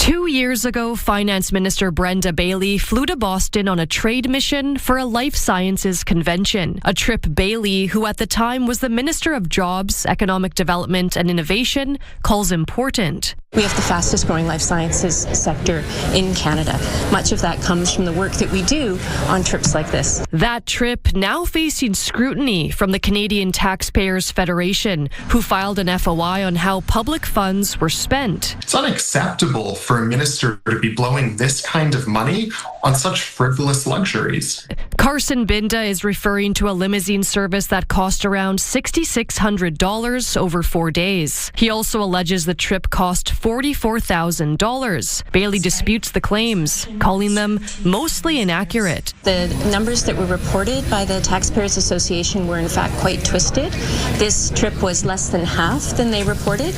2 years ago, Finance Minister Brenda Bailey flew to Boston on a trade mission for a life sciences convention. A trip Bailey, who at the time was the Minister of Jobs, Economic Development and Innovation, calls important. We have the fastest growing life sciences sector in Canada. Much of that comes from the work that we do on trips like this. That trip now facing scrutiny from the Canadian Taxpayer Federation, who filed an FOI on how public funds were spent. It's unacceptable for a minister to be blowing this kind of money on such frivolous luxuries. Carson Binda is referring to a limousine service that cost around $6,600 over 4 days. He also alleges the trip cost $44,000. Bailey disputes the claims, calling them mostly inaccurate. The numbers that were reported by the Taxpayers Association were in fact quite twisted. This trip was less than half than they reported.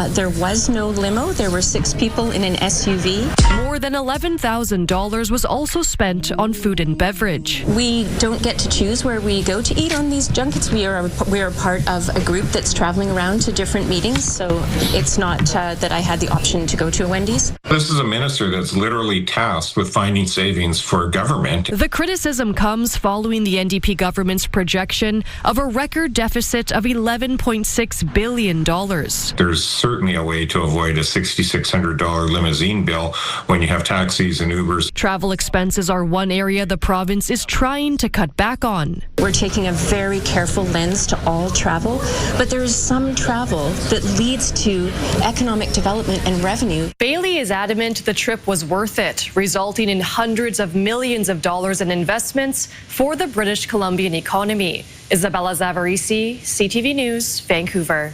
There was no limo. There were 6 people in an SUV. More than $11,000 was also spent on food and beverage. We don't get to choose where we go to eat on these junkets. We are part of a group that's traveling around to different meetings, so it's not that I had the option to go to a Wendy's. This is a minister that's literally tasked with finding savings for government. The criticism comes following the NDP government's projection of a record deficit of $11.6 billion. There's certainly a way to avoid a $6,600 limousine bill when you have taxis and Ubers. Travel expenses are one area the province is trying to cut back on. We're taking a very careful lens to all travel, but there is some travel that leads to economic development and revenue. Bailey is adamant the trip was worth it, resulting in hundreds of millions of dollars in investments for the British Columbian economy. Isabella Zavarisi, CTV News, Vancouver.